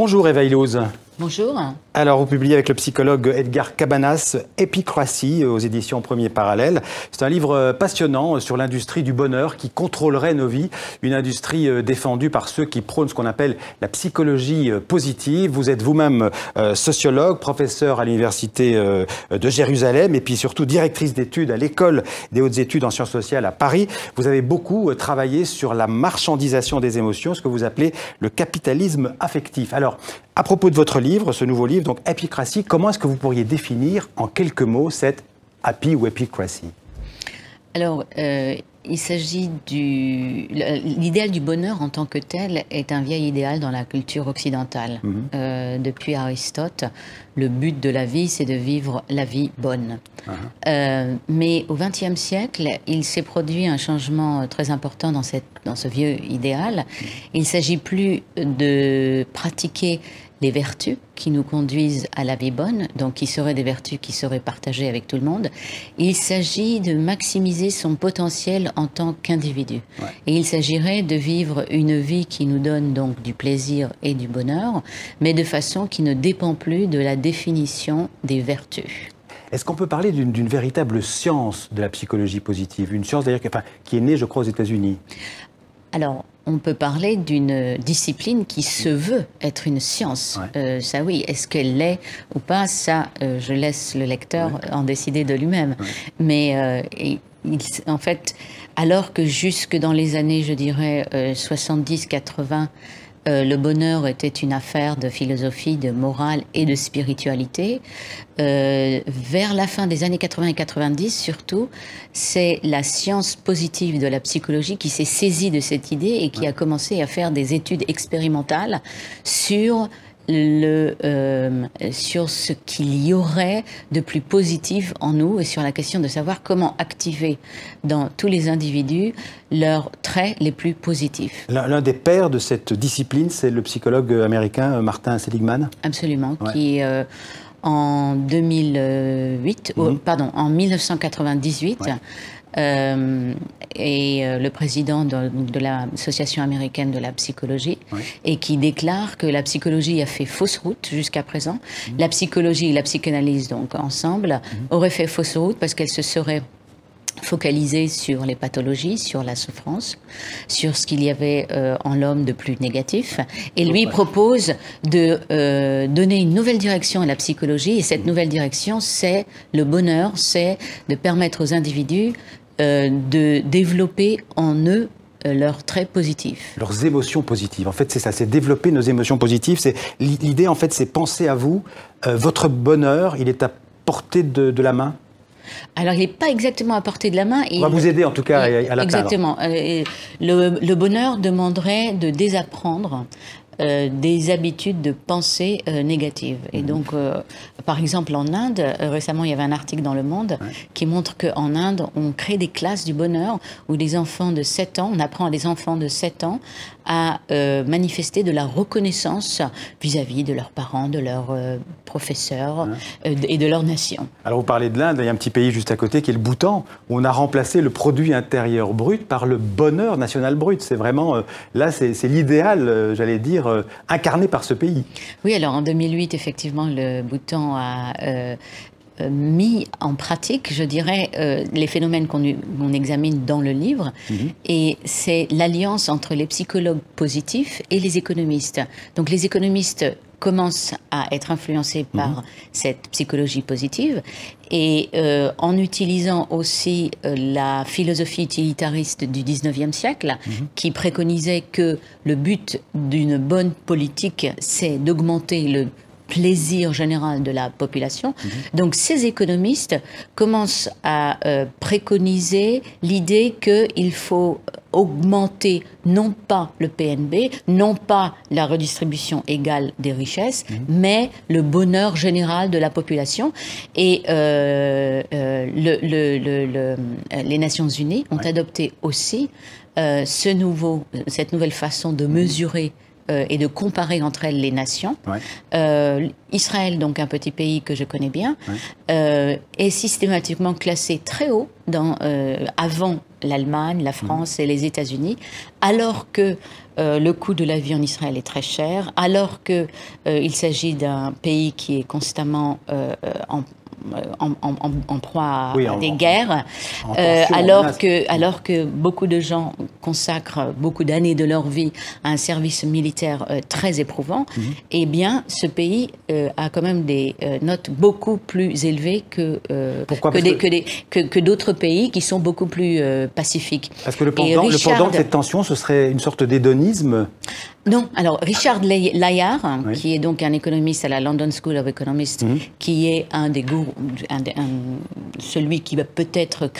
Bonjour Eva Illouz. Bonjour. Alors, vous publiez avec le psychologue Edgar Cabanas Epicracy aux éditions Premier Parallèle. C'est un livre passionnant sur l'industrie du bonheur qui contrôlerait nos vies. Une industrie défendue par ceux qui prônent ce qu'on appelle la psychologie positive. Vous êtes vous-même sociologue, professeur à l'université de Jérusalem et puis surtout directrice d'études à l'école des hautes études en sciences sociales à Paris. Vous avez beaucoup travaillé sur la marchandisation des émotions, ce que vous appelez le capitalisme affectif. Alors, à propos de votre livre, ce nouveau livre, donc Epicracy, comment est-ce que vous pourriez définir en quelques mots cette happy ou epicracy? Alors, il s'agit l'idéal du bonheur en tant que tel est un vieil idéal dans la culture occidentale. Depuis Aristote, le but de la vie, c'est de vivre la vie bonne. Mais au XXe siècle, il s'est produit un changement très important dans ce vieux idéal. Il ne s'agit plus de pratiquer les vertus qui nous conduisent à la vie bonne, donc qui seraient des vertus qui seraient partagées avec tout le monde. Il s'agit de maximiser son potentiel en tant qu'individu. Et il s'agirait de vivre une vie qui nous donne donc du plaisir et du bonheur, mais de façon qui ne dépend plus de la définition des vertus. Est-ce qu'on peut parler d'une véritable science de la psychologie positive? Une science d'ailleurs qui est née, je crois, aux États-Unis. Alors, on peut parler d'une discipline qui se veut être une science. Ça oui, est-ce qu'elle l'est ou pas? Ça, je laisse le lecteur en décider de lui-même. Mais en fait, alors que jusque dans les années, je dirais, 70-80, le bonheur était une affaire de philosophie, de morale et de spiritualité. Vers la fin des années 80 et 90, surtout, c'est la science positive de la psychologie qui s'est saisie de cette idée et qui a commencé à faire des études expérimentales sur ce qu'il y aurait de plus positif en nous et sur la question de savoir comment activer dans tous les individus leurs traits les plus positifs. L'un des pères de cette discipline, c'est le psychologue américain Martin Seligman. Absolument, qui en 2008, pardon, en 1998, est le président de l'Association américaine de la psychologie et qui déclare que la psychologie a fait fausse route jusqu'à présent. La psychologie et la psychanalyse, donc ensemble, auraient fait fausse route parce qu'elles se seraient focalisé sur les pathologies, sur la souffrance, sur ce qu'il y avait en l'homme de plus négatif. Et lui propose de donner une nouvelle direction à la psychologie. Et cette nouvelle direction, c'est le bonheur, c'est de permettre aux individus de développer en eux leurs traits positifs. Leurs émotions positives. En fait, c'est ça, c'est développer nos émotions positives. L'idée, en fait, c'est penser à vous. Votre bonheur, il est à portée de la main? Alors, il n'est pas exactement à portée de la main. On va vous aider, en tout cas, à l'atteindre. Exactement. Le bonheur demanderait de désapprendre des habitudes de pensée négatives. Et donc, par exemple, en Inde, récemment, il y avait un article dans Le Monde qui montre qu'en Inde, on crée des classes du bonheur où des enfants de 7 ans, on apprend à des enfants de 7 ans à manifester de la reconnaissance vis-à-vis de leurs parents, de leurs professeurs et de leur nation. Alors, vous parlez de l'Inde, il y a un petit pays juste à côté qui est le Bhoutan, où on a remplacé le produit intérieur brut par le bonheur national brut. C'est vraiment, là, c'est l'idéal, j'allais dire, incarné par ce pays. Oui, alors en 2008, effectivement, le Bhoutan a mis en pratique, je dirais, les phénomènes qu'on examine dans le livre. Et c'est l'alliance entre les psychologues positifs et les économistes. Donc les économistes commencent à être influencés par cette psychologie positive et en utilisant aussi la philosophie utilitariste du 19e siècle qui préconisait que le but d'une bonne politique, c'est d'augmenter le plaisir général de la population. Donc ces économistes commencent à préconiser l'idée qu'il faut augmenter non pas le PNB, non pas la redistribution égale des richesses, mais le bonheur général de la population. Et les Nations Unies ont adopté aussi cette nouvelle façon de mesurer et de comparer entre elles les nations. Israël, donc un petit pays que je connais bien, est systématiquement classé très haut avant l'Allemagne, la France et les États-Unis, alors que le coût de la vie en Israël est très cher, alors qu'il s'agit d'un pays qui est constamment en proie à des guerres, alors que beaucoup de gens consacrent beaucoup d'années de leur vie à un service militaire très éprouvant, eh bien, ce pays a quand même des notes beaucoup plus élevées que d'autres pays qui sont beaucoup plus pacifiques. Est-ce que le pendant de cette tension, ce serait une sorte d'hédonisme ? Non. Alors, Richard Layard, qui est donc un économiste à la London School of Economics, qui est un des gourous, celui qui va peut-être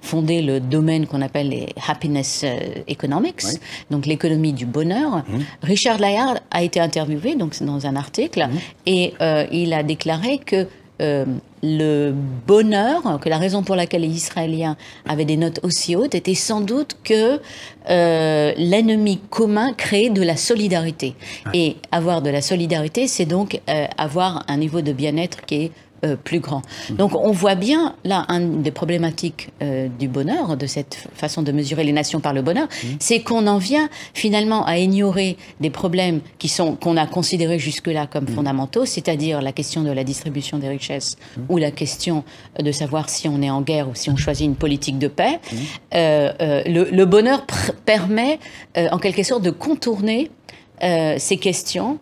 fonder le domaine qu'on appelle les happiness economics, donc l'économie du bonheur. Richard Layard a été interviewé donc, dans un article et il a déclaré que le bonheur, que la raison pour laquelle les Israéliens avaient des notes aussi hautes était sans doute que l'ennemi commun crée de la solidarité. Et avoir de la solidarité, c'est donc avoir un niveau de bien-être qui est plus grand. Donc on voit bien là une des problématiques du bonheur, de cette façon de mesurer les nations par le bonheur, c'est qu'on en vient finalement à ignorer des problèmes qu'on a considérés jusque-là comme fondamentaux, c'est-à-dire la question de la distribution des richesses ou la question de savoir si on est en guerre ou si on choisit une politique de paix. Le bonheur permet en quelque sorte de contourner ces questions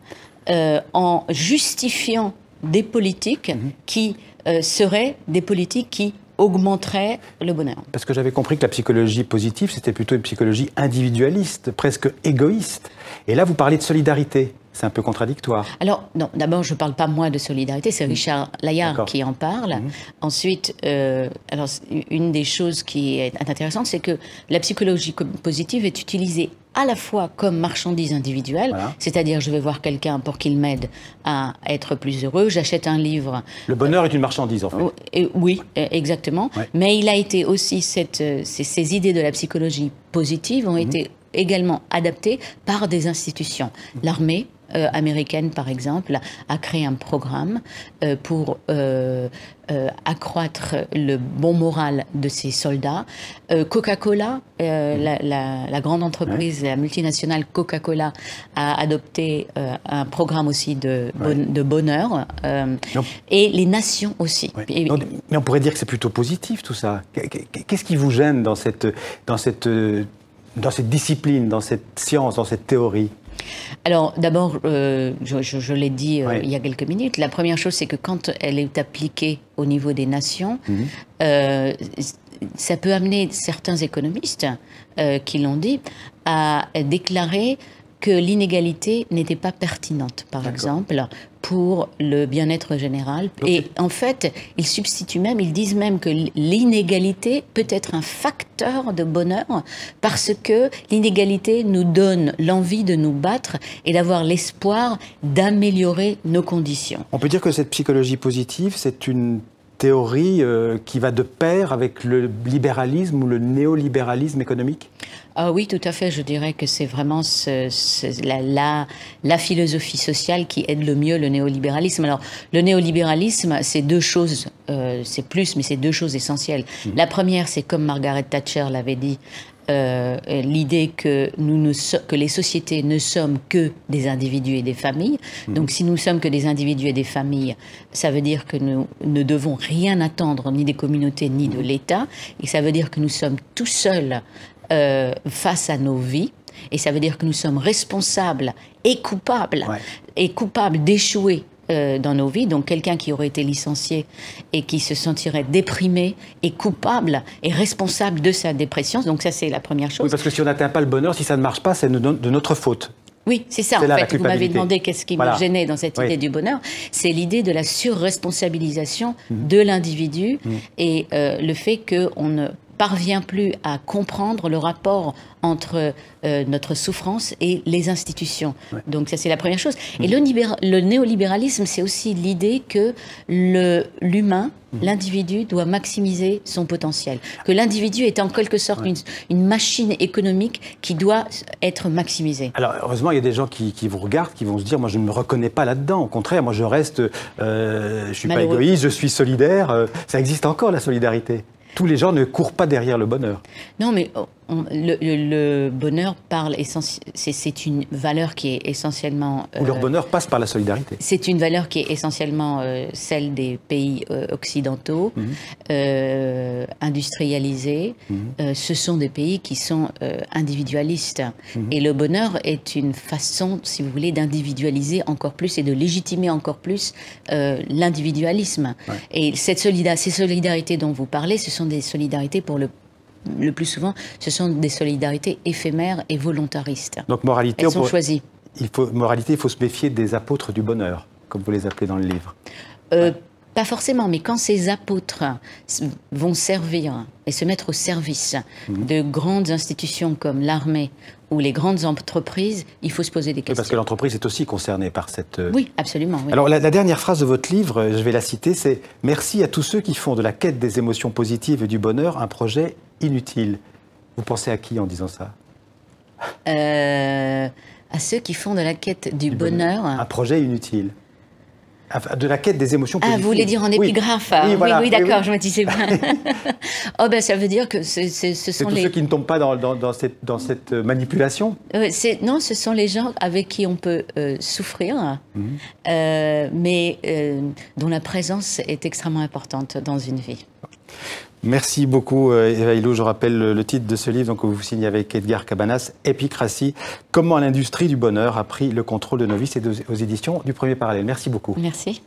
en justifiant des politiques qui seraient des politiques qui augmenteraient le bonheur. Parce que j'avais compris que la psychologie positive, c'était plutôt une psychologie individualiste, presque égoïste. Et là, vous parlez de solidarité. C'est un peu contradictoire. Alors, non, d'abord, je ne parle pas moi de solidarité, c'est Richard Layard qui en parle. Ensuite, alors, une des choses qui est intéressante, c'est que la psychologie positive est utilisée à la fois comme marchandise individuelle, c'est-à-dire je vais voir quelqu'un pour qu'il m'aide à être plus heureux, j'achète un livre. Le bonheur est une marchandise, en fait. Oui, exactement. Mais il a été aussi, ces idées de la psychologie positive ont été également adaptées par des institutions. L'armée américaine, par exemple, a créé un programme pour accroître le bon moral de ses soldats. Coca-Cola, la grande entreprise, la multinationale Coca-Cola, a adopté un programme aussi de bonheur, et les nations aussi. Mais on pourrait dire que c'est plutôt positif, tout ça. Qu'est-ce qui vous gêne dans cette discipline, dans cette science, dans cette théorie ? Alors, d'abord, je l'ai dit il y a quelques minutes, la première chose, c'est que quand elle est appliquée au niveau des nations, ça peut amener certains économistes qui l'ont dit à déclarer que l'inégalité n'était pas pertinente, par exemple, pour le bien-être général. Et en fait, ils disent même que l'inégalité peut être un facteur de bonheur parce que l'inégalité nous donne l'envie de nous battre et d'avoir l'espoir d'améliorer nos conditions. On peut dire que cette psychologie positive, c'est une théorie qui va de pair avec le libéralisme ou le néolibéralisme économique ? Ah oui, tout à fait. Je dirais que c'est vraiment la philosophie sociale qui aide le mieux le néolibéralisme. Alors, le néolibéralisme, c'est deux choses, c'est plus, mais c'est deux choses essentielles. La première, c'est comme Margaret Thatcher l'avait dit, l'idée que les sociétés ne sommes que des individus et des familles. Donc, si nous sommes que des individus et des familles, ça veut dire que nous ne devons rien attendre ni des communautés ni de l'État. Et ça veut dire que nous sommes tout seuls face à nos vies, et ça veut dire que nous sommes responsables et coupables d'échouer dans nos vies. Donc quelqu'un qui aurait été licencié et qui se sentirait déprimé est coupable et responsable de sa dépression. Donc ça, c'est la première chose. Oui, parce que si on n'atteint pas le bonheur, si ça ne marche pas, c'est de notre faute. Oui, c'est ça. En fait, vous m'avez demandé qu'est-ce qui me gênait dans cette idée du bonheur. C'est l'idée de la surresponsabilisation de l'individu et le fait qu'on ne parvient plus à comprendre le rapport entre notre souffrance et les institutions. Ouais. Donc ça, c'est la première chose. Et le néolibéralisme, c'est aussi l'idée que l'humain, l'individu doit maximiser son potentiel. Que l'individu est en quelque sorte une machine économique qui doit être maximisée. Alors, heureusement, il y a des gens qui vous regardent, qui vont se dire, moi, je ne me reconnais pas là-dedans. Au contraire, moi, je reste, je ne suis pas égoïste, je suis solidaire. Ça existe encore, la solidarité. Tous les gens ne courent pas derrière le bonheur. Non, mais le bonheur parle c'est une valeur qui est essentiellement... Ou leur bonheur passe par la solidarité. C'est une valeur qui est essentiellement celle des pays occidentaux, industrialisés. Ce sont des pays qui sont individualistes. Et le bonheur est une façon, si vous voulez, d'individualiser encore plus et de légitimer encore plus l'individualisme. Ouais. Et ces solidarités dont vous parlez, ce sont des solidarités pour le plus souvent, ce sont des solidarités éphémères et volontaristes. Donc, moralité, elles sont choisies. Moralité, il faut se méfier des apôtres du bonheur, comme vous les appelez dans le livre. Pas forcément, mais quand ces apôtres vont servir et se mettre au service de grandes institutions comme l'armée ou les grandes entreprises, il faut se poser des questions. Parce que l'entreprise est aussi concernée par cette... Oui, absolument. Oui. Alors, la dernière phrase de votre livre, je vais la citer, c'est « Merci à tous ceux qui font de la quête des émotions positives et du bonheur un projet inutile ». Vous pensez à qui en disant ça? À ceux qui font de la quête du bonheur... Un projet inutile. De la quête des émotions positives. Ah, vous voulez dire en épigraphe? Oui, voilà, oui, d'accord, je me disais pas. Oh, ben, ça veut dire que ce sont tous ceux qui ne tombent pas dans cette manipulation? Non, ce sont les gens avec qui on peut souffrir, mais dont la présence est extrêmement importante dans une vie. Merci beaucoup, Eva Illouz. Je rappelle le titre de ce livre donc, que vous signez avec Edgar Cabanas, Épicratie, comment l'industrie du bonheur a pris le contrôle de nos vies. C'est aux éditions du Premier Parallèle. Merci beaucoup. Merci.